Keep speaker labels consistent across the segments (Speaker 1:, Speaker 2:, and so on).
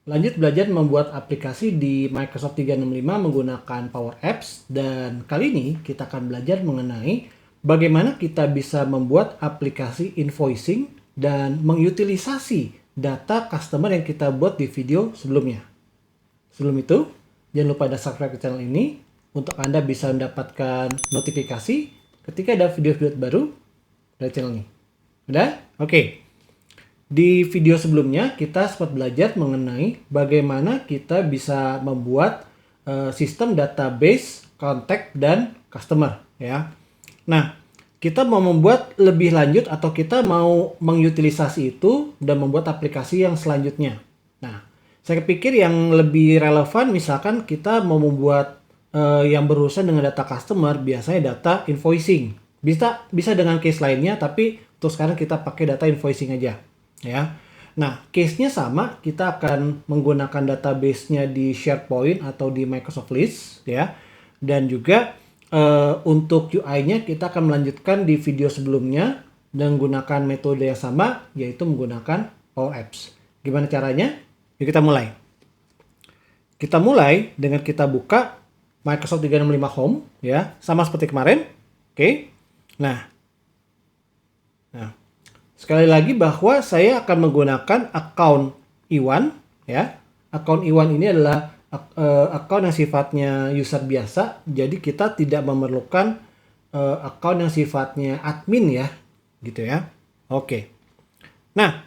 Speaker 1: Lanjut belajar membuat aplikasi di Microsoft 365 menggunakan Power Apps, dan kali ini kita akan belajar mengenai bagaimana kita bisa membuat aplikasi invoicing dan mengutilisasi data customer yang kita buat di video sebelumnya. Sebelum itu, jangan lupa ada subscribe ke channel ini untuk Anda bisa mendapatkan notifikasi ketika ada video-video baru dari channel ini. Udah? Oke. Di video sebelumnya kita sempat belajar mengenai bagaimana kita bisa membuat sistem database, kontak, dan customer ya. Nah, kita mau membuat lebih lanjut atau kita mau mengutilisasi itu dan membuat aplikasi yang selanjutnya. Nah, saya pikir yang lebih relevan misalkan kita mau membuat yang berurusan dengan data customer, biasanya data invoicing. Bisa dengan case lainnya, tapi untuk sekarang kita pakai data invoicing aja. Ya, nah case-nya sama, kita akan menggunakan database-nya di SharePoint atau di Microsoft List ya, dan juga untuk UI-nya kita akan melanjutkan di video sebelumnya dan menggunakan metode yang sama, yaitu menggunakan Power Apps. Gimana caranya? Yuk kita mulai. Kita mulai dengan kita buka Microsoft 365 Home ya, sama seperti kemarin. Oke. Nah, sekali lagi bahwa saya akan menggunakan account Iwan ya. Account Iwan ini adalah account yang sifatnya user biasa, jadi kita tidak memerlukan account yang sifatnya admin ya, gitu ya. Oke. Nah,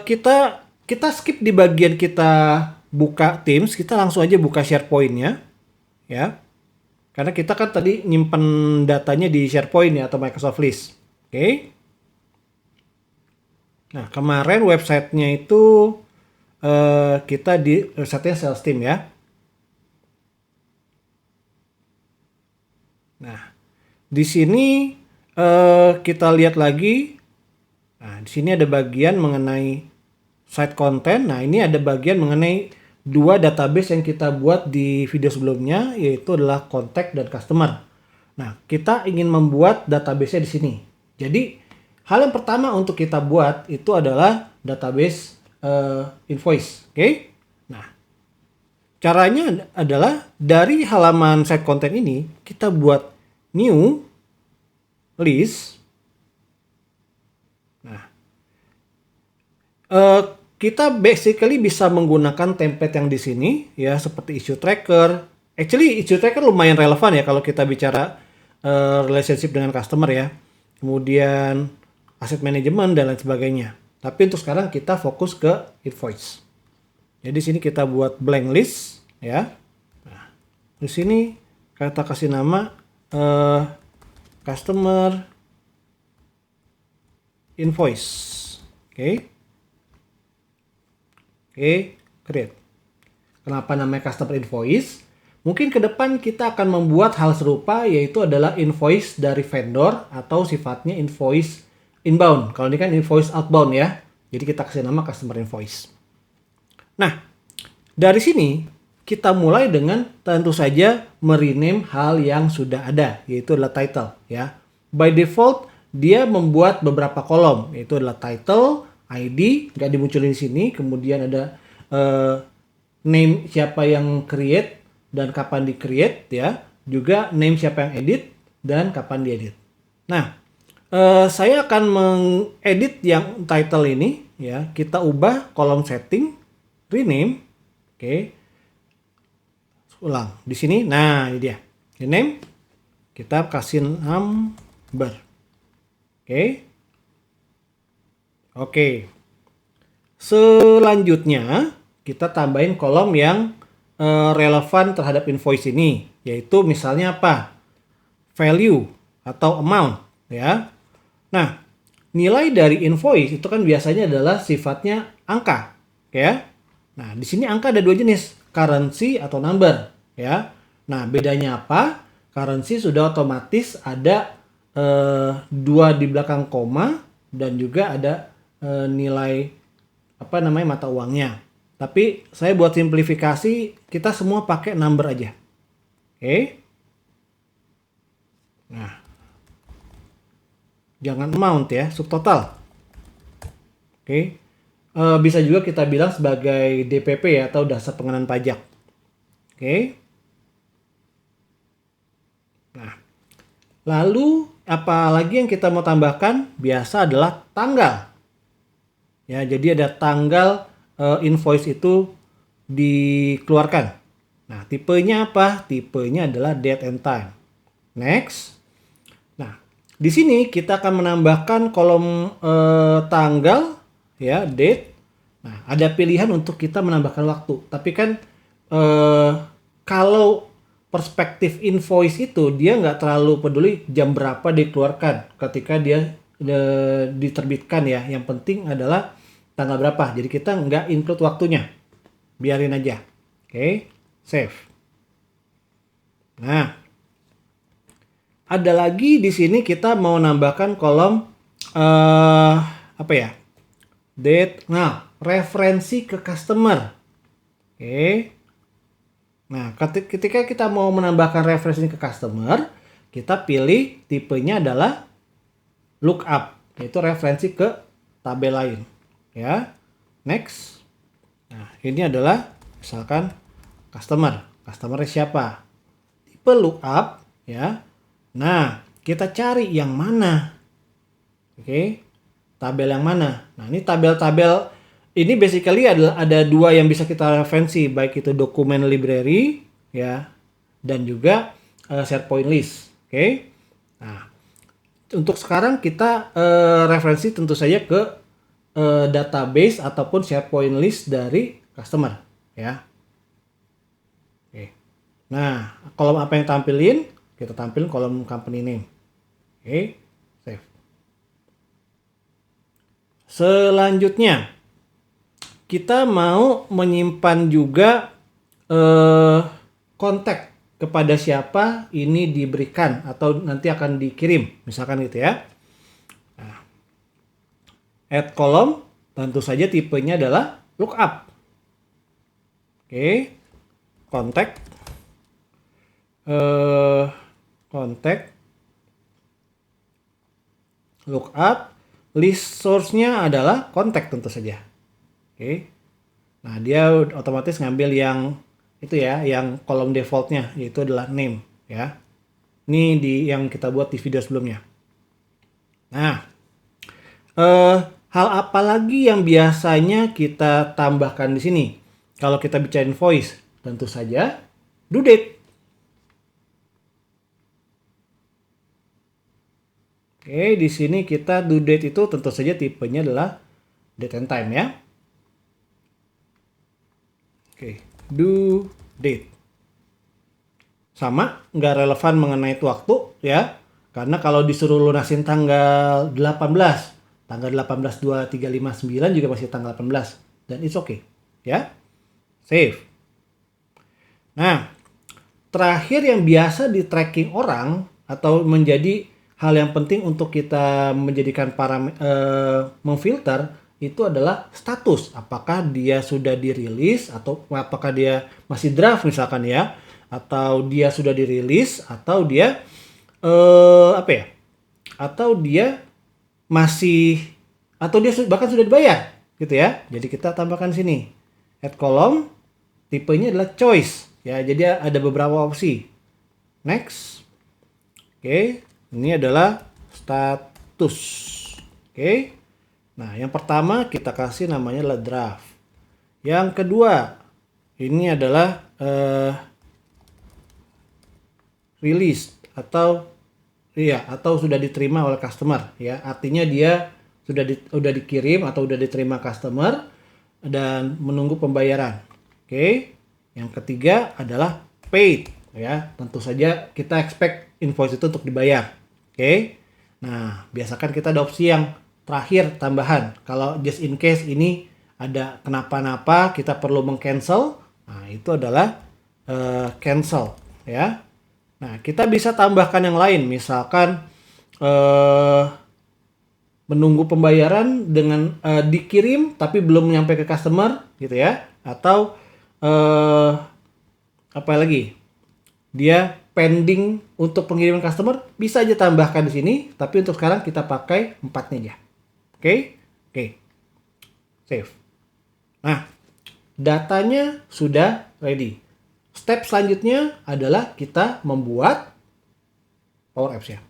Speaker 1: kita skip di bagian kita buka Teams, kita langsung aja buka SharePoint-nya ya. Karena kita kan tadi nyimpen datanya di SharePoint ya atau Microsoft List. Oke. Nah, kemarin websitenya itu kita di websitenya Sales Team ya. Nah, di sini kita lihat lagi. Nah, di sini ada bagian mengenai site content. Nah, ini ada bagian mengenai dua database yang kita buat di video sebelumnya, yaitu adalah contact dan customer. Nah, kita ingin membuat database-nya di sini. Jadi, hal yang pertama untuk kita buat itu adalah database invoice. Oke? Nah, caranya adalah dari halaman site content ini kita buat new list. Nah, kita basically bisa menggunakan template yang di sini ya, seperti issue tracker. Actually issue tracker lumayan relevan ya kalau kita bicara relationship dengan customer ya. Kemudian asset management dan lain sebagainya. Tapi untuk sekarang kita fokus ke invoice. Jadi sini kita buat blank list ya. Nah, di sini kita kasih nama customer invoice. Oke. Oke, create. Kenapa namanya customer invoice? Mungkin ke depan kita akan membuat hal serupa, yaitu adalah invoice dari vendor atau sifatnya invoice inbound. Kalau ini kan invoice outbound ya. Jadi kita kasih nama customer invoice. Nah, dari sini kita mulai dengan tentu saja merename hal yang sudah ada, yaitu adalah title ya. By default dia membuat beberapa kolom, yaitu adalah title, ID, nggak dimunculin di sini, kemudian ada name siapa yang create dan kapan di create ya, juga name siapa yang edit dan kapan diedit. Nah, saya akan mengedit yang title ini ya, kita ubah kolom setting, rename, oke. Ulang di sini, nah ini dia, rename, kita kasih number, oke. Oke. Selanjutnya kita tambahin kolom yang relevan terhadap invoice ini, yaitu misalnya apa? Value atau amount ya. Nah, nilai dari invoice itu kan biasanya adalah sifatnya angka, ya. Nah, di sini angka ada dua jenis, currency atau number, ya. Nah, bedanya apa? Currency sudah otomatis ada dua di belakang koma dan juga ada nilai apa namanya mata uangnya. Tapi saya buat simplifikasi, kita semua pakai number aja. Oke. Nah, jangan amount ya, subtotal. Oke. Bisa juga kita bilang sebagai DPP ya, atau dasar pengenaan pajak. Oke. Nah, lalu apa lagi yang kita mau tambahkan? Biasa adalah tanggal. Ya, jadi ada tanggal invoice itu dikeluarkan. Nah, tipenya apa? Tipenya adalah date and time. Next. Nah, di sini kita akan menambahkan kolom tanggal, ya, date. Nah, ada pilihan untuk kita menambahkan waktu. Tapi kan kalau perspektif invoice itu dia nggak terlalu peduli jam berapa dikeluarkan ketika dia diterbitkan ya. Yang penting adalah tanggal berapa. Jadi kita nggak include waktunya. Biarin aja. Oke, save. Nah, ada lagi di sini kita mau nambahkan kolom apa ya? Date. Nah, referensi ke customer. Oke. Nah, ketika kita mau menambahkan referensi ke customer, kita pilih tipenya adalah lookup, yaitu referensi ke tabel lain. Ya, next. Nah, ini adalah misalkan customer. Customer siapa? Tipe lookup, ya. Nah, kita cari yang mana? Oke, tabel yang mana? Nah, ini tabel-tabel ini basically ada dua yang bisa kita referensi, baik itu dokumen library ya, dan juga SharePoint list. Oke. Nah, untuk sekarang kita referensi tentu saja ke database ataupun SharePoint list dari customer ya. Oke. Nah, kolom apa yang tampilin? Kita tampilin kolom company name. Oke, save. Selanjutnya kita mau menyimpan juga kontak kepada siapa ini diberikan atau nanti akan dikirim, misalkan gitu ya. Nah, add column, tentu saja tipenya adalah lookup. Oke, kontak, kontak, lookup, list source-nya adalah kontak tentu saja. Oke. Nah, dia otomatis ngambil yang itu ya, yang kolom defaultnya yaitu adalah name ya. Ini yang kita buat di video sebelumnya. Nah, hal apa lagi yang biasanya kita tambahkan di sini? Kalau kita bicara invoice, tentu saja due date. Oke, di sini kita due date itu tentu saja tipenya adalah date and time ya. Oke, due date. Sama, nggak relevan mengenai waktu ya. Karena kalau disuruh lunasin tanggal 18, tanggal 18, 2, 3, 5, 9 juga masih tanggal 18. Dan it's okay. Ya, save. Nah, terakhir yang biasa di tracking orang atau menjadi hal yang penting untuk kita menjadikan memfilter itu adalah status, apakah dia sudah dirilis atau apakah dia masih draft misalkan ya, atau dia sudah dirilis atau dia apa ya, atau dia masih, atau dia bahkan sudah dibayar gitu ya. Jadi kita tambahkan sini add column, tipenya adalah choice ya, jadi ada beberapa opsi. Next. Oke, ini adalah status. Oke. Nah, yang pertama kita kasih namanya adalah draft. Yang kedua, ini adalah release atau sudah diterima oleh customer ya. Artinya dia sudah dikirim atau sudah diterima customer dan menunggu pembayaran. Oke. Yang ketiga adalah paid ya. Tentu saja kita expect invoice itu untuk dibayar. Oke. Nah, biasakan kita ada opsi yang terakhir tambahan. Kalau just in case ini ada kenapa-napa kita perlu meng-cancel, nah itu adalah cancel ya. Nah, kita bisa tambahkan yang lain, misalkan menunggu pembayaran dengan dikirim tapi belum nyampe ke customer gitu ya, atau apa lagi? Dia pending untuk pengiriman customer, bisa aja tambahkan di sini, tapi untuk sekarang kita pakai 4-nya aja. Oke. Save. Nah, datanya sudah ready. Step selanjutnya adalah kita membuat Power Apps-nya.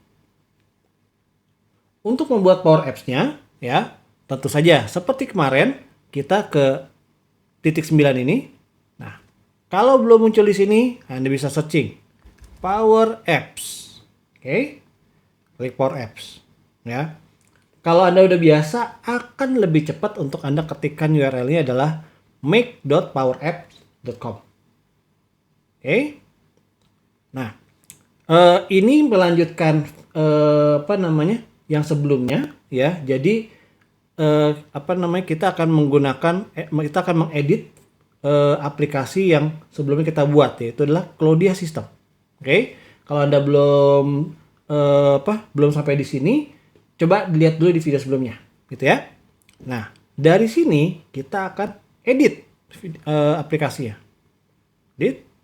Speaker 1: Untuk membuat Power Apps-nya, ya, tentu saja seperti kemarin kita ke titik 9 ini. Nah, kalau belum muncul di sini, Anda bisa searching Power Apps. Oke. Klik Power Apps, ya. Kalau Anda udah biasa, akan lebih cepat untuk Anda ketikkan URL-nya adalah make.powerapps.com. Oke. Nah, ini melanjutkan yang sebelumnya, ya. Jadi kita akan mengedit aplikasi yang sebelumnya kita buat, yaitu adalah Cloudia System. Oke. Kalau Anda belum sampai di sini, coba dilihat dulu di video sebelumnya, gitu ya. Nah, dari sini kita akan edit aplikasinya. Edit.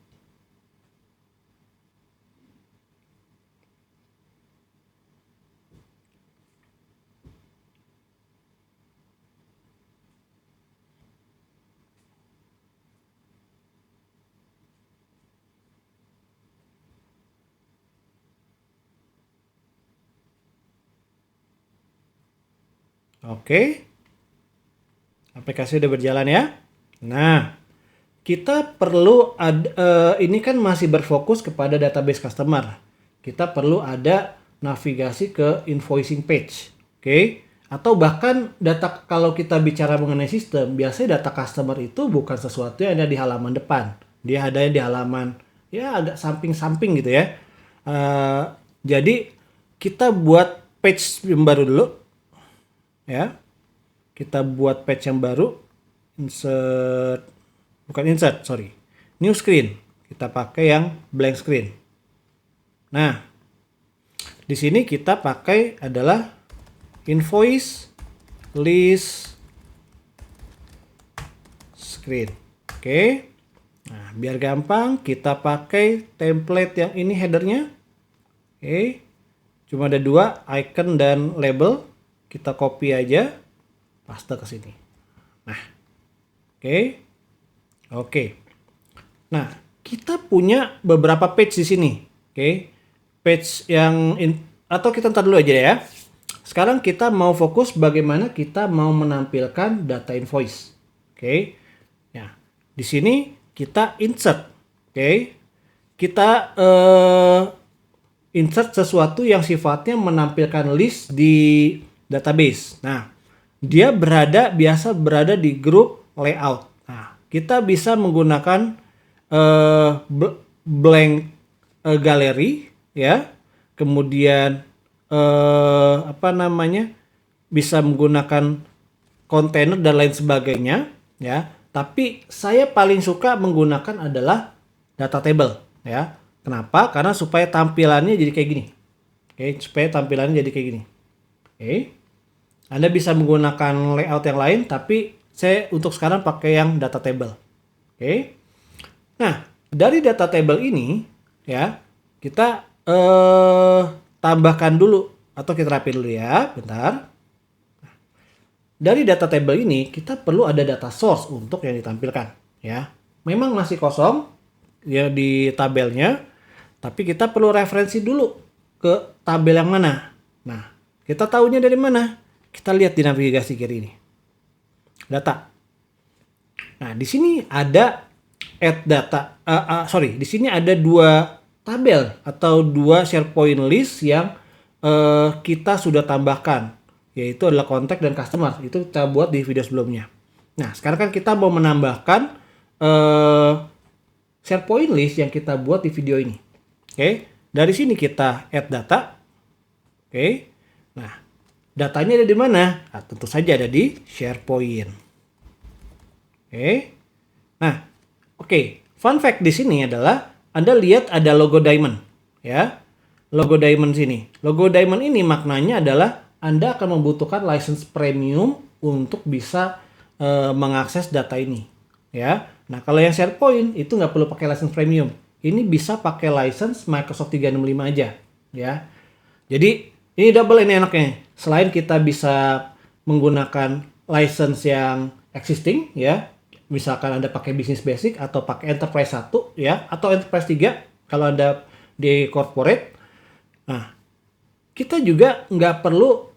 Speaker 1: Oke. Aplikasi udah berjalan ya. Nah, kita perlu ini kan masih berfokus kepada database customer. Kita perlu ada navigasi ke invoicing page. Oke. Atau bahkan kalau kita bicara mengenai sistem, biasanya data customer itu bukan sesuatu yang ada di halaman depan. Dia ada di halaman ya agak samping-samping gitu ya. Jadi kita buat page yang baru dulu. Ya. Kita buat page yang baru. New screen. Kita pakai yang blank screen. Nah, di sini kita pakai adalah invoice list screen. Oke. Nah, biar gampang kita pakai template yang ini headernya. Oke. Cuma ada 2, icon dan label. Kita copy aja, paste ke sini. Nah, oke. Nah, kita punya beberapa page di sini. Oke. Page atau kita ntar dulu aja ya. Sekarang kita mau fokus bagaimana kita mau menampilkan data invoice. Oke. Nah, di sini kita insert. Oke. Kita insert sesuatu yang sifatnya menampilkan list di database. Nah, dia biasa berada di grup layout. Nah, kita bisa menggunakan blank gallery, ya. Kemudian bisa menggunakan kontainer dan lain sebagainya, ya. Tapi saya paling suka menggunakan adalah data table, ya. Kenapa? Karena supaya tampilannya jadi kayak gini. Oke, supaya tampilannya jadi kayak gini. Oke. Anda bisa menggunakan layout yang lain, tapi saya untuk sekarang pakai yang data table. Oke. Nah, dari data table ini, ya, kita tambahkan dulu atau kita rapi dulu ya, bentar. Dari data table ini kita perlu ada data source untuk yang ditampilkan, ya. Memang masih kosong ya di tabelnya, tapi kita perlu referensi dulu ke tabel yang mana. Nah, kita tahunya dari mana? Kita lihat di navigasi kiri ini. Data. Nah, di sini ada add data. Di sini ada 2 tabel atau 2 SharePoint list yang kita sudah tambahkan, yaitu adalah kontak dan customer. Itu kita buat di video sebelumnya. Nah, sekarang kan kita mau menambahkan SharePoint list yang kita buat di video ini. Oke, dari sini kita add data. Oke. Nah, datanya ada di mana? Nah, tentu saja ada di SharePoint. Oke. Nah, fun fact di sini adalah Anda lihat ada logo diamond, ya. Logo diamond sini. Logo diamond ini maknanya adalah Anda akan membutuhkan license premium untuk bisa mengakses data ini, ya. Nah, kalau yang SharePoint itu nggak perlu pakai license premium. Ini bisa pakai license Microsoft 365 aja, ya. Jadi ini double ini enaknya. Selain kita bisa menggunakan license yang existing, ya, misalkan Anda pakai Business Basic atau pakai Enterprise 1 ya, atau Enterprise 3 kalau Anda di corporate. Nah, kita juga nggak perlu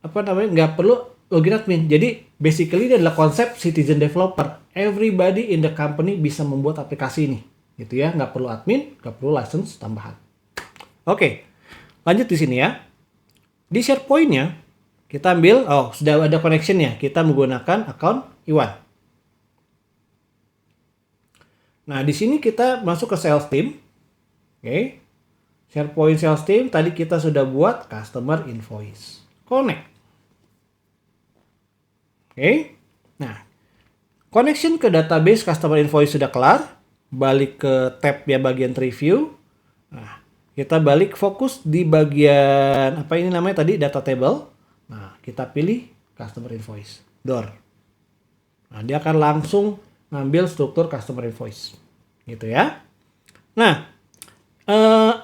Speaker 1: nggak perlu login admin. Jadi basically ini adalah konsep citizen developer. Everybody in the company bisa membuat aplikasi ini, gitu ya. Nggak perlu admin, nggak perlu license tambahan. Oke, lanjut di sini ya. Di SharePoint-nya kita ambil, sudah ada connection-nya. Kita menggunakan account Iwan. Nah, di sini kita masuk ke sales team. Oke. SharePoint sales team tadi kita sudah buat customer invoice. Connect. Oke. Nah, connection ke database customer invoice sudah kelar. Balik ke tab ya bagian review. Nah, kita balik fokus di bagian apa ini namanya tadi data table. Nah, kita pilih customer invoice. Door. Nah, dia akan langsung ngambil struktur customer invoice. Gitu ya. Nah,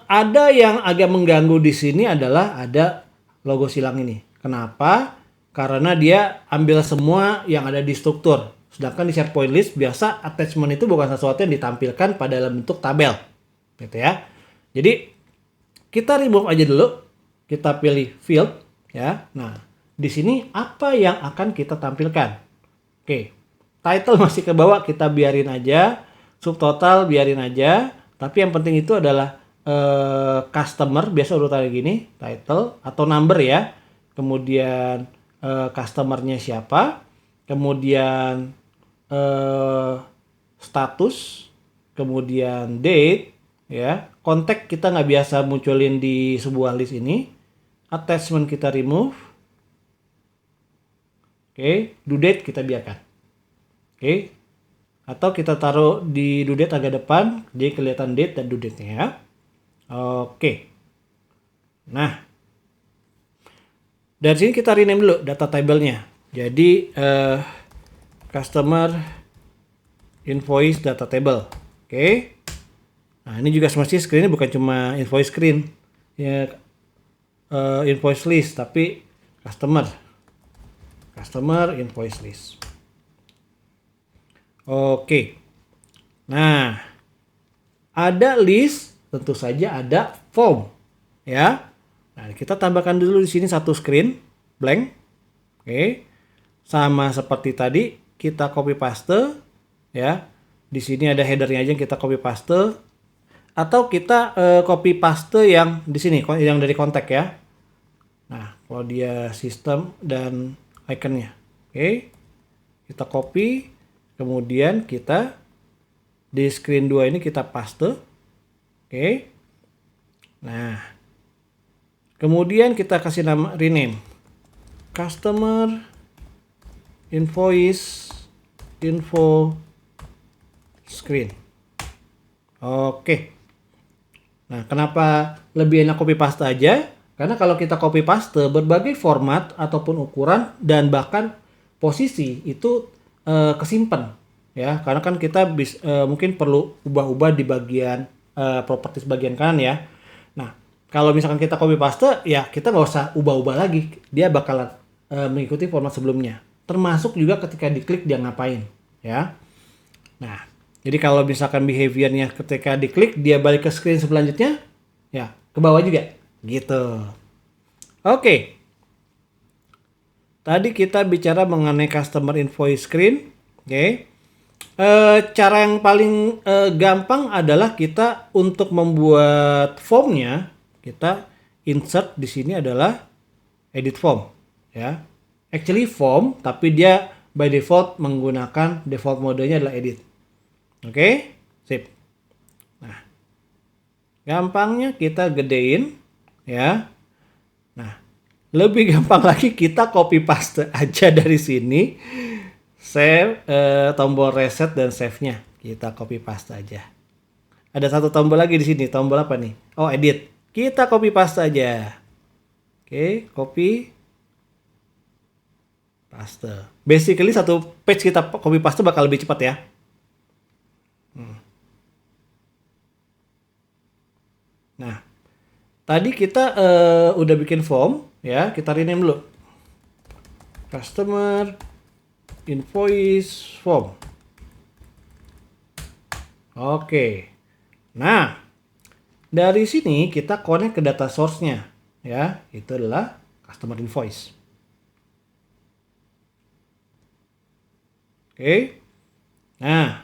Speaker 1: ada yang agak mengganggu di sini adalah ada logo silang ini. Kenapa? Karena dia ambil semua yang ada di struktur. Sedangkan di SharePoint list biasa attachment itu bukan sesuatu yang ditampilkan pada dalam bentuk tabel. Gitu ya. Jadi kita remove aja dulu. Kita pilih field ya. Nah, di sini apa yang akan kita tampilkan? Oke. Title masih ke bawah, kita biarin aja. Subtotal biarin aja. Tapi yang penting itu adalah customer, biasa urutannya gini, title atau number ya. Kemudian customernya siapa. Kemudian status. Kemudian date ya. Kontak kita nggak biasa munculin di sebuah list ini. Attachment kita remove. Oke, due date kita biarkan. Oke. Atau kita taruh di due date agak depan, jadi kelihatan date dan due date-nya ya. Oke. Nah, dari sini kita rename dulu data table-nya. Jadi customer invoice data table. Oke. Nah, ini juga semestinya screen-nya bukan cuma invoice screen. Ya, invoice list, tapi customer invoice list. Oke. Nah, ada list, tentu saja ada form, ya. Nah, kita tambahkan dulu di sini satu screen blank. Oke. Sama seperti tadi, kita copy paste, ya. Di sini ada headernya aja yang kita copy paste, atau kita copy paste yang di sini, yang dari kontak ya. Nah, kalau dia sistem dan iconnya, oke. Kita copy. Kemudian kita di screen 2 ini kita paste. Oke. Nah. Kemudian kita kasih nama rename. Customer invoice info screen. Oke. Nah, kenapa lebih enak copy paste aja? Karena kalau kita copy paste berbagai format ataupun ukuran dan bahkan posisi itu kesimpan ya, karena kan kita mungkin perlu ubah-ubah di bagian properties bagian kanan ya. Nah, kalau misalkan kita copy paste ya kita nggak usah ubah-ubah lagi, dia bakalan mengikuti format sebelumnya, termasuk juga ketika diklik dia ngapain ya. Nah, jadi kalau misalkan behaviornya ketika diklik dia balik ke screen selanjutnya ya ke bawah juga gitu. Oke. Tadi kita bicara mengenai customer invoice screen. Oke. Cara yang paling gampang adalah kita untuk membuat formnya, kita insert di sini adalah edit form ya. Actually form, tapi dia by default menggunakan default modenya adalah edit. Oke, sip. Nah, gampangnya kita gedein ya. Nah, lebih gampang lagi kita copy paste aja dari sini. Save, tombol reset dan save-nya. Kita copy paste aja. Ada satu tombol lagi di sini. Tombol apa nih? Oh, edit. Kita copy paste aja. Oke, copy paste. Basically satu page kita copy paste bakal lebih cepat ya. Nah, tadi kita udah bikin form ya, kita rename dulu. Customer invoice form. Oke. Nah, dari sini kita connect ke data source-nya, ya. Itu adalah customer invoice. Oke. Nah,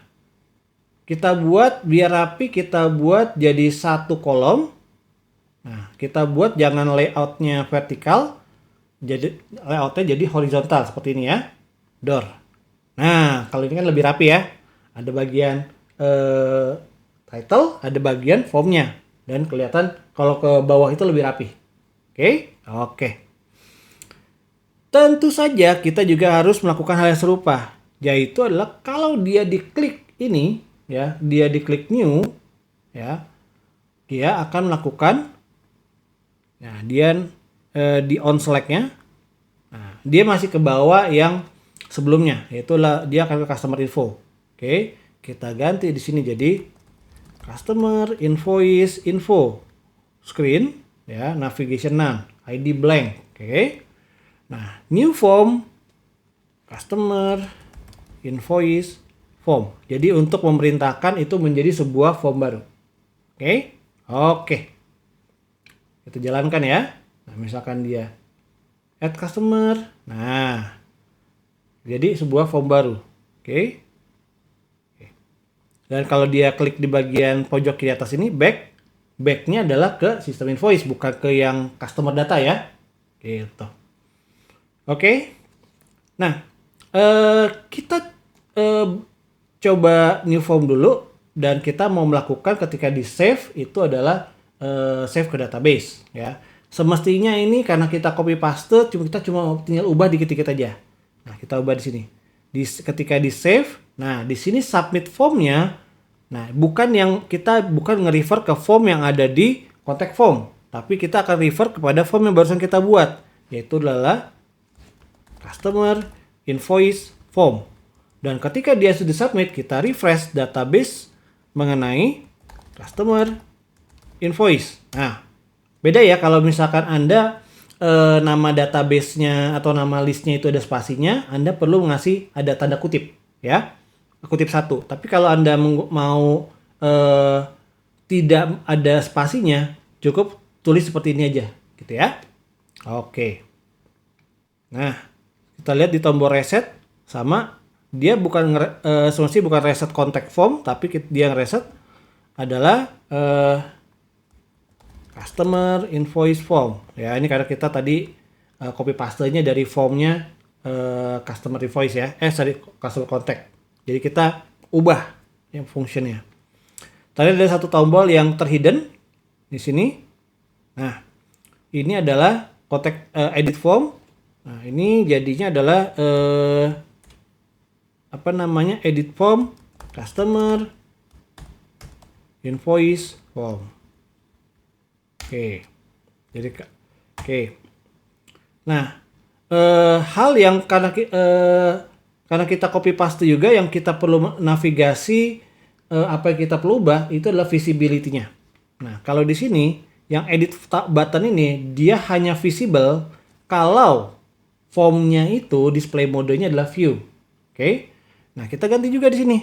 Speaker 1: kita buat biar rapi, kita buat jadi satu kolom. Nah, kita buat jangan layoutnya vertikal, jadi layoutnya jadi horizontal seperti ini ya. Door. Nah, kalau ini kan lebih rapi ya. Ada bagian title, ada bagian formnya, dan kelihatan kalau ke bawah itu lebih rapi. Oke. Tentu saja kita juga harus melakukan hal yang serupa, yaitu adalah kalau dia diklik ini, ya, dia diklik new, ya, dia akan melakukan, nah, dia di on select-nya, nah, dia masih ke bawah yang sebelumnya, yaitu dia akan ke customer info. Oke, kita ganti di sini jadi customer invoice info screen, ya, navigation none, ID blank. Oke. Nah, new form customer invoice form. Jadi untuk memerintahkan itu menjadi sebuah form baru. Oke. Kita jalankan ya. Nah, misalkan dia add customer. Nah, jadi sebuah form baru. Oke. Dan kalau dia klik di bagian pojok kiri atas ini, backnya adalah ke sistem invoice, bukan ke yang customer data ya. Gitu. Oke. Nah, kita coba new form dulu, dan kita mau melakukan ketika di save itu adalah save ke database ya. Semestinya ini karena kita copy paste, kita cuma tinggal ubah dikit-dikit aja. Nah, kita ubah di sini. Ketika di save, nah di sini submit formnya, nah bukan nge-refer ke form yang ada di contact form, tapi kita akan refer kepada form yang barusan kita buat, yaitu adalah customer invoice form. Dan ketika dia sudah submit, kita refresh database mengenai customer invoice. Nah, beda ya kalau misalkan Anda nama database-nya atau nama list-nya itu ada spasinya, Anda perlu ngasih ada tanda kutip ya. Kutip satu. Tapi kalau Anda mau tidak ada spasinya, cukup tulis seperti ini aja gitu ya. Oke. Nah, kita lihat di tombol reset, sama dia semestinya bukan reset contact form, tapi dia yang reset adalah customer invoice form ya. Ini karena kita tadi copy paste-nya dari formnya customer invoice ya, customer contact. Jadi kita ubah yang fungsinya. Tadi ada satu tombol yang terhidden di sini. Nah, ini adalah contact edit form. Nah, ini jadinya adalah edit form customer invoice form. Oke. Jadi nah, hal yang karena kita copy paste juga, yang kita perlu navigasi apa yang kita perlu ubah itu adalah visibility-nya. Nah, kalau di sini yang edit button ini dia hanya visible kalau formnya itu display modenya adalah view. Oke. Nah, kita ganti juga di sini.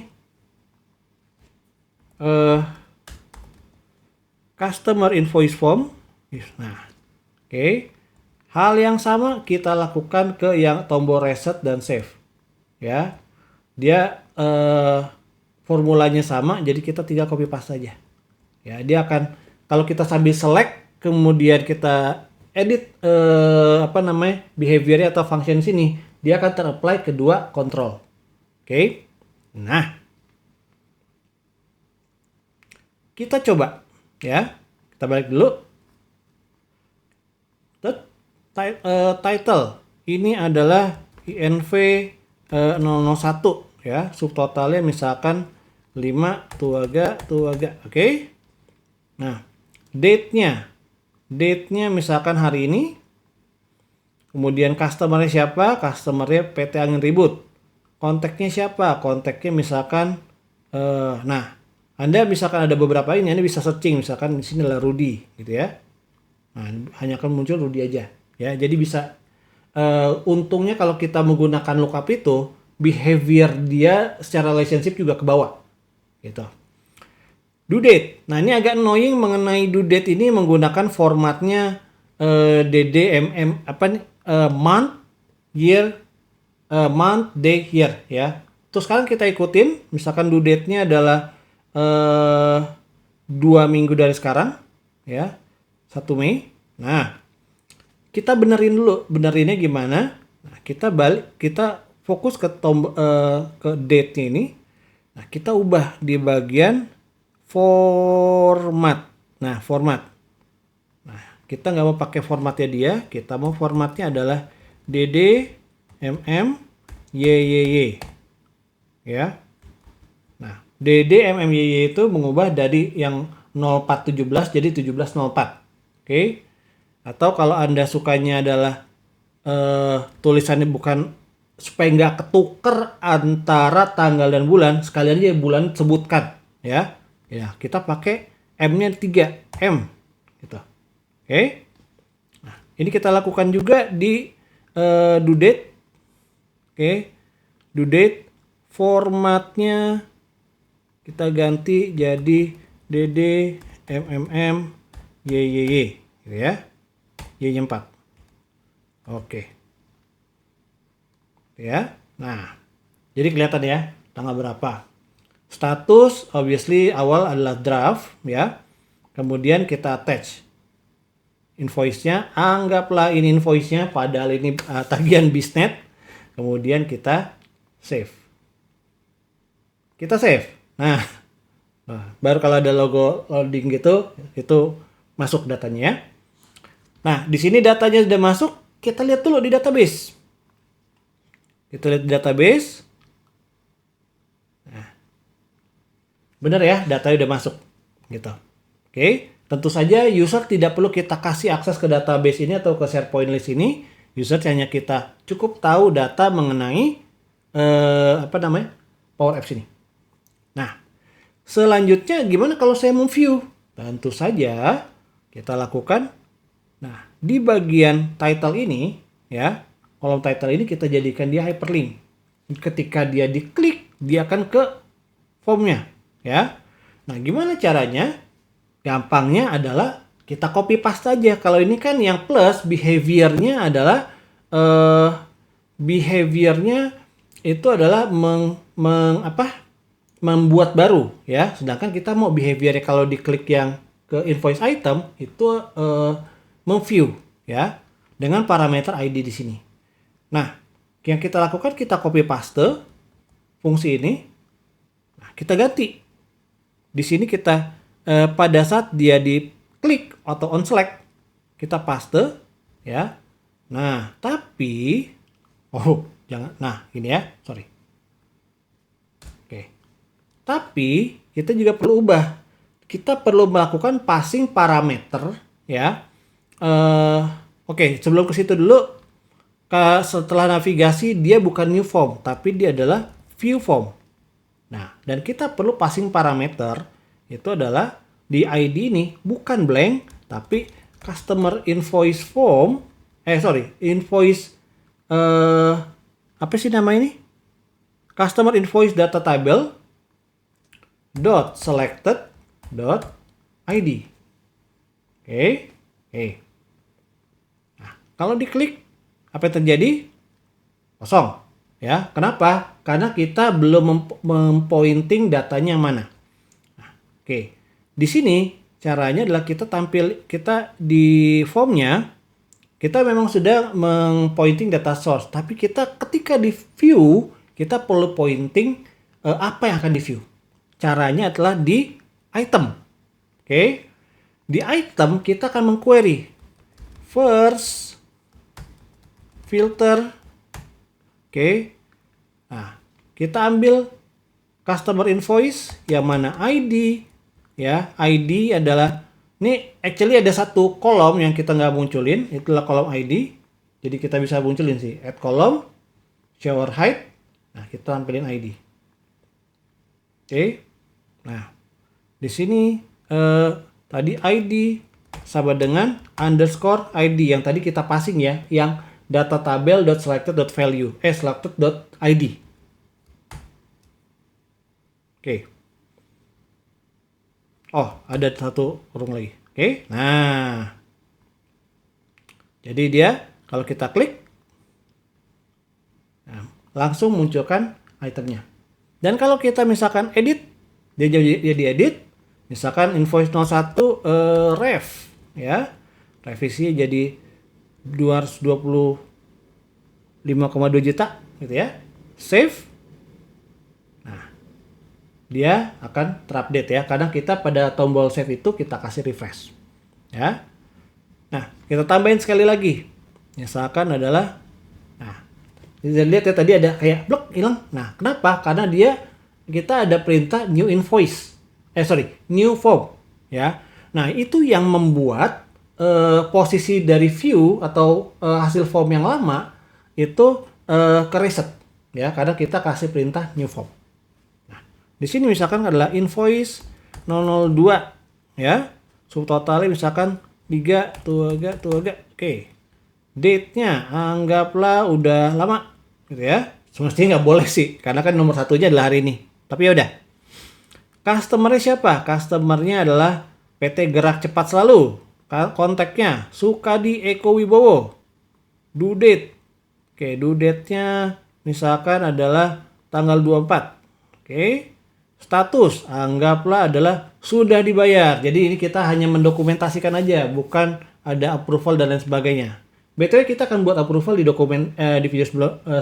Speaker 1: Customer invoice form. Nah, oke. Hal yang sama kita lakukan ke yang tombol reset dan save. Ya. Dia formulanya sama, jadi kita tinggal copy paste saja. Ya, dia akan, kalau kita sambil select kemudian kita edit behavior atau function sini, dia akan ter-apply kedua control. Oke. Nah, kita coba ya. Kita balik dulu. Title ini adalah INV 001 ya. Subtotalnya misalkan 5 tuaga. Oke. Nah, date-nya misalkan hari ini. Kemudian customer-nya siapa? Customer-nya PT Angin Ribut. Kontaknya siapa? Kontaknya misalkan nah, Anda misalkan ada beberapa ini, Anda bisa searching, misalkan di sini adalah Rudy gitu ya. Nah, hanya akan muncul Rudy aja ya. Jadi bisa untungnya kalau kita menggunakan lookup itu, behavior dia secara relationship juga ke bawah. Gitu. Due date. Nah, ini agak annoying mengenai due date ini menggunakan formatnya DDMM apa nih? Month, year, month, day, year ya. Terus sekarang kita ikutin, misalkan due date-nya adalah 2 minggu dari sekarang ya. 1 Mei. Nah, kita benerin dulu. Benerinnya gimana? Nah, kita fokus ke ke date-nya ini. Nah, kita ubah di bagian format. Nah, format. Nah, kita nggak mau pakai formatnya dia, kita mau formatnya adalah DD MM YYY. Ya. Nah, DD MM YY itu mengubah dari yang 0417 jadi 1704. Oke. Atau kalau Anda sukanya adalah tulisannya bukan supaya nggak ketuker antara tanggal dan bulan, sekalian aja bulan sebutkan ya. Ya, kita pakai M-nya 3, M gitu. Oke. Nah, ini kita lakukan juga di due date. Oke. Due date formatnya kita ganti jadi DD MMM YYY gitu ya. Y-nya 4. Oke. Ya. Nah, jadi kelihatan ya tanggal berapa. Status obviously awal adalah draft ya. Kemudian kita attach invoice-nya. Anggaplah ini invoice-nya padahal ini tagihan bisnet. Kemudian kita save. Kita save. Nah, baru kalau ada logo loading gitu itu masuk datanya ya. Nah, di sini datanya sudah masuk, kita lihat dulu di database. Kita lihat di database. Benar ya, datanya udah masuk gitu. Oke, tentu saja user tidak perlu kita kasih akses ke database ini atau ke SharePoint list ini. User hanya kita cukup tahu data mengenai Power Apps ini. Nah, selanjutnya gimana kalau saya mau view? Tentu saja kita lakukan. Nah, di bagian title ini ya, kolom title ini kita jadikan dia hyperlink. Ketika dia diklik, dia akan ke formnya. Ya, nah gimana caranya? Gampangnya adalah kita copy paste aja. Kalau ini kan yang plus behaviornya adalah behaviornya itu adalah membuat baru ya. Sedangkan kita mau behaviornya kalau diklik yang ke invoice item itu memview ya dengan parameter ID di sini. Nah, yang kita lakukan kita copy paste fungsi ini. Nah, kita ganti. Di sini kita pada saat dia diklik atau on select kita paste ya. Nah, tapi jangan. Nah, ini ya, sorry. Oke. Tapi kita juga perlu ubah. Kita perlu melakukan passing parameter ya. Oke, sebelum ke situ dulu. Setelah navigasi dia bukan new form, tapi dia adalah view form. Nah, dan kita perlu passing parameter itu adalah di ID ini bukan blank tapi customer invoice form invoice apa sih nama ini? Customer invoice data table dot selected dot ID. Oke. Nah, kalau diklik apa yang terjadi? Kosong. Ya, kenapa? Karena kita belum mempointing datanya yang mana. Nah, oke. Di sini caranya adalah kita di formnya kita memang sudah mempointing data source, tapi kita ketika di view kita perlu pointing apa yang akan di view. Caranya adalah di item. Oke. Di item kita akan mengquery first filter. Oke. Nah, kita ambil customer invoice yang mana ID ya. ID adalah ini actually ada satu kolom yang kita nggak munculin, itulah kolom ID. Jadi kita bisa munculin sih add column, shower height. Nah, kita tampilin ID. Oke. Nah, di sini tadi ID sama dengan underscore ID yang tadi kita passing ya, yang data tabel.selected.value selected.id. Oke. Oh, ada satu kurung lagi. Oke. Nah, jadi dia kalau kita klik, nah, langsung munculkan itemnya. Dan kalau kita misalkan edit, dia jadi edit, misalkan invoice 01 ref, ya, revisi jadi 225,2 juta, gitu ya. Save. Nah, dia akan terupdate ya. Kadang kita pada tombol save itu kita kasih refresh, ya. Nah, kita tambahin sekali lagi. Misalkan adalah, nah, bisa lihat ya tadi ada kayak blok hilang. Nah, kenapa? Karena kita ada perintah new invoice. New form, ya. Nah, itu yang membuat posisi dari view atau hasil form yang lama itu ke reset, ya. Karena kita kasih perintah new form. Nah, di sini misalkan adalah invoice 002, ya. Subtotalnya misalkan 3. Oke. Date-nya anggaplah udah lama, gitu ya. Semestinya nggak boleh sih, karena kan nomor satunya adalah hari ini. Tapi ya udah. Customer-nya siapa? Customer-nya adalah PT Gerak Cepat Selalu. Kontaknya Sukadi Eko Wibowo. Due date. Oke, due date-nya misalkan adalah tanggal 24. Oke. Status anggaplah adalah sudah dibayar. Jadi ini kita hanya mendokumentasikan aja, bukan ada approval dan lain sebagainya. BTW kita akan buat approval di dokumen di video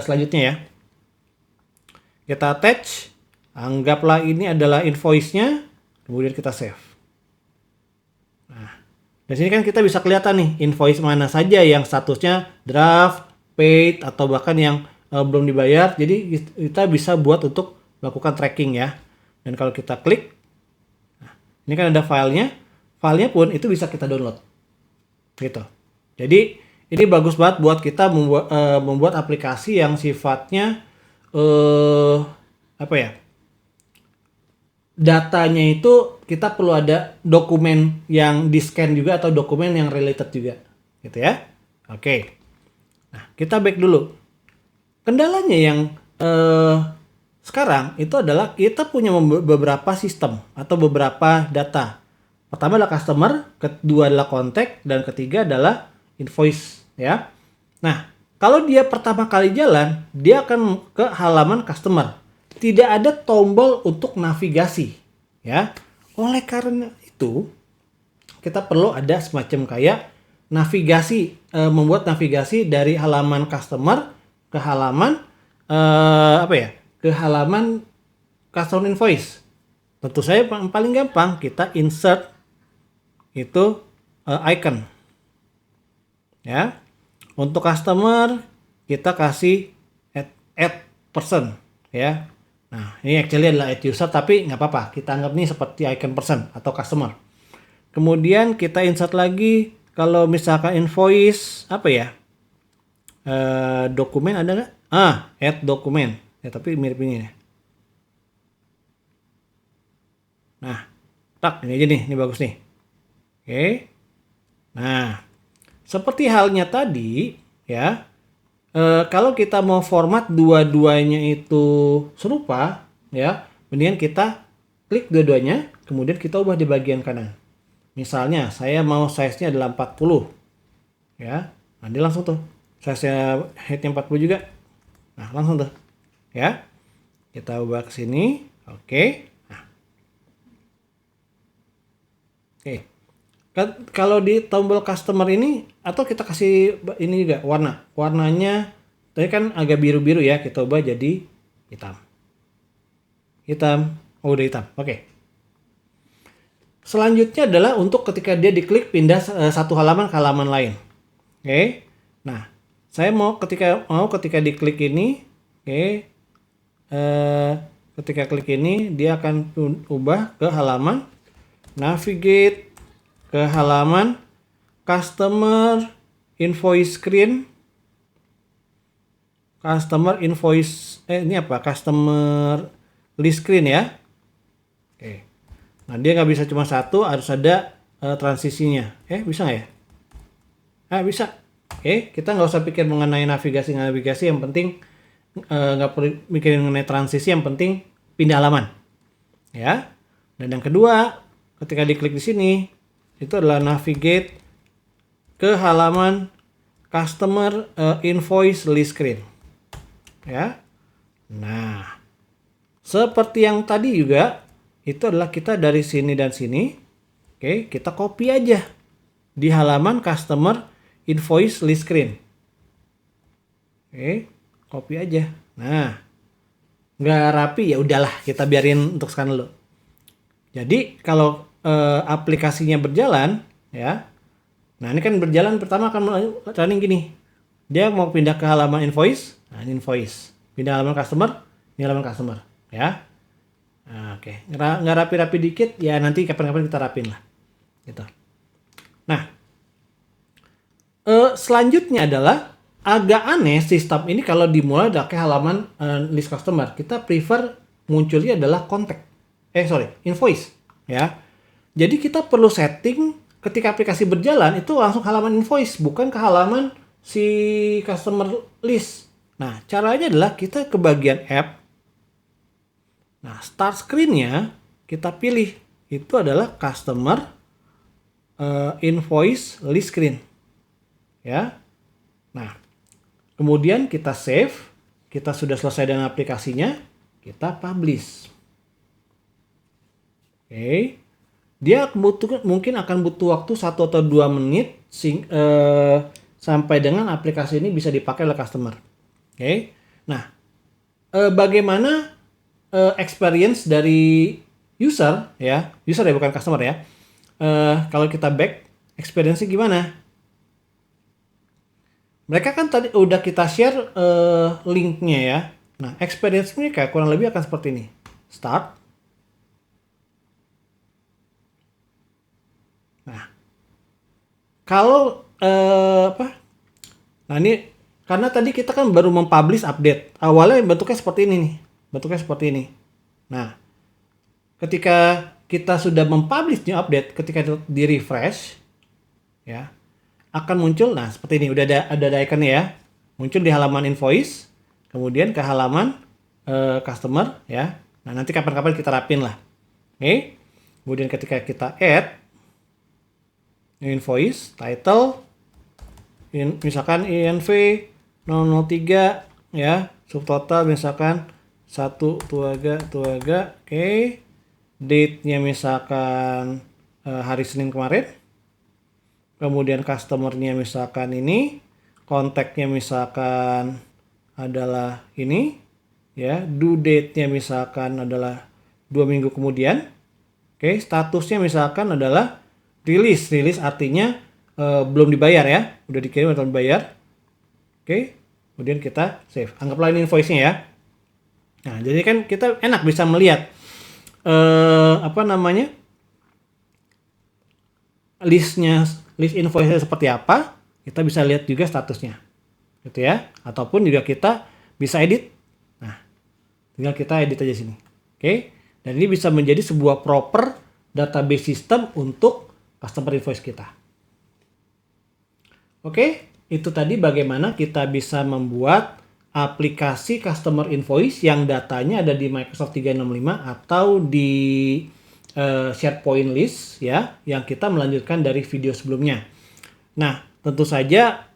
Speaker 1: selanjutnya ya. Kita attach, anggaplah ini adalah invoice-nya, kemudian kita save. Nah, di sini kan kita bisa kelihatan nih invoice mana saja yang statusnya draft, paid atau bahkan yang belum dibayar. Jadi kita bisa buat untuk melakukan tracking ya. Dan kalau kita klik, nah, ini kan ada filenya pun itu bisa kita download, gitu. Jadi ini bagus banget buat kita membuat aplikasi yang sifatnya datanya itu kita perlu ada dokumen yang di scan juga atau dokumen yang related juga, gitu ya. Oke, nah kita back dulu. Kendalanya yang sekarang itu adalah kita punya beberapa sistem atau beberapa data. Pertama adalah customer, kedua adalah kontak, dan ketiga adalah invoice, ya. Nah, kalau dia pertama kali jalan, dia akan ke halaman customer. Tidak ada tombol untuk navigasi, ya. Oleh karena itu, kita perlu ada semacam kayak navigasi, membuat navigasi dari halaman customer ke halaman ke halaman customer invoice. Tentu saja paling gampang kita insert itu icon, ya. Untuk customer kita kasih add person, ya. Nah, ini actually adalah add user tapi nggak apa-apa, kita anggap ini seperti icon person atau customer. Kemudian kita insert lagi kalau misalkan invoice dokumen ada nggak? Add dokumen. Ya, tapi mirip ini nih. Nah, ini aja nih, ini bagus nih. Oke. Nah, seperti halnya tadi, ya. Kalau kita mau format dua-duanya itu serupa, ya, mendingan kita klik dua-duanya, kemudian kita ubah di bagian kanan. Misalnya, saya mau size-nya adalah 40, ya. Nah, dia langsung tuh, size-nya height-nya 40 juga. Nah, langsung tuh. Ya, kita ubah ke sini, oke. Nah. Oke, kalau di tombol customer ini atau kita kasih ini juga warnanya tadi kan agak biru-biru ya, kita ubah jadi hitam. Udah hitam, oke. Selanjutnya adalah untuk ketika dia diklik pindah satu halaman ke halaman lain, oke. Nah, saya mau ketika diklik ini, oke. Ketika klik ini dia akan ubah ke halaman navigate ke halaman customer invoice screen, customer list screen ya. Oke. Nah, dia nggak bisa cuma satu, harus ada transisinya. Bisa nggak ya? Bisa. Oke, kita nggak usah pikir mengenai navigasi, yang penting nggak perlu mikirin mengenai transisi, yang penting pindah halaman. ya. Dan yang kedua, ketika diklik di sini, itu adalah navigate ke halaman customer invoice list screen. Ya. Nah, seperti yang tadi juga, itu adalah kita dari sini dan sini. Oke, kita copy aja di halaman customer invoice list screen. Oke, copy aja. Nah, nggak rapi ya udahlah, kita biarin untuk sekarang dulu. Jadi kalau aplikasinya berjalan, ya. Nah ini kan berjalan, pertama akan running gini. Dia mau pindah ke halaman invoice, nah ini invoice. Pindah halaman customer, ini halaman customer, ya. Nah, oke, nggak rapi-rapi dikit, ya nanti kapan-kapan kita rapin lah, gitu. Nah, selanjutnya adalah agak aneh sistem ini kalau dimulai dari halaman list customer. Kita prefer munculnya adalah invoice, ya. Jadi kita perlu setting ketika aplikasi berjalan itu langsung halaman invoice, bukan ke halaman si customer list. Nah, caranya adalah kita ke bagian app. Nah, start screen-nya kita pilih itu adalah customer invoice list screen. Ya. Nah, kemudian kita save, kita sudah selesai dengan aplikasinya, kita publish. Oke, dia mungkin akan butuh waktu 1 atau 2 menit sampai dengan aplikasi ini bisa dipakai oleh customer. Oke, nah bagaimana experience dari user ya bukan customer ya. Kalau kita back, experience-nya gimana? Mereka kan tadi udah kita share linknya ya. Nah, experience-nya kayak kurang lebih akan seperti ini. Start. Nah, kalau Nah ini karena tadi kita kan baru mempublish update. Awalnya bentuknya seperti ini nih. Bentuknya seperti ini. Nah, ketika kita sudah mempublish new update, ketika di refresh, ya akan muncul. Nah seperti ini. Udah ada ikonnya ya. Muncul di halaman invoice, kemudian ke halaman customer, ya. Nah nanti kapan-kapan kita rapin lah. Oke. Kemudian ketika kita add invoice, title, misalkan INV 003 ya, subtotal misalkan 1 tuaga, oke. Date-nya misalkan hari Senin kemarin. Kemudian customer-nya misalkan ini, kontaknya misalkan adalah ini ya, due date-nya misalkan adalah 2 minggu kemudian. Oke, statusnya misalkan adalah rilis artinya belum dibayar ya, udah dikirim atau dibayar. Oke, kemudian kita save. Anggaplah ini invoice-nya ya. Nah, jadi kan kita enak bisa melihat list invoice-nya seperti apa. Kita bisa lihat juga statusnya, gitu ya. Ataupun juga kita bisa edit. Nah, tinggal kita edit aja sini. Oke, dan ini bisa menjadi sebuah proper database system untuk customer invoice kita. Oke, itu tadi bagaimana kita bisa membuat aplikasi customer invoice yang datanya ada di Microsoft 365 atau di SharePoint list ya, yang kita melanjutkan dari video sebelumnya. Nah, tentu saja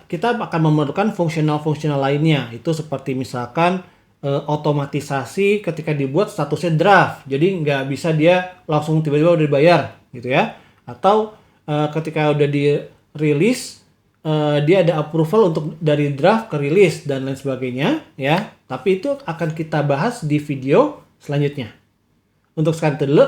Speaker 1: kita akan memerlukan fungsional lainnya. Itu seperti misalkan otomatisasi ketika dibuat statusnya draft. Jadi nggak bisa dia langsung tiba-tiba udah dibayar gitu ya. Atau ketika udah di-release dia ada approval untuk dari draft ke release dan lain sebagainya ya. Tapi itu akan kita bahas di video selanjutnya. Untuk sekarang itu dulu.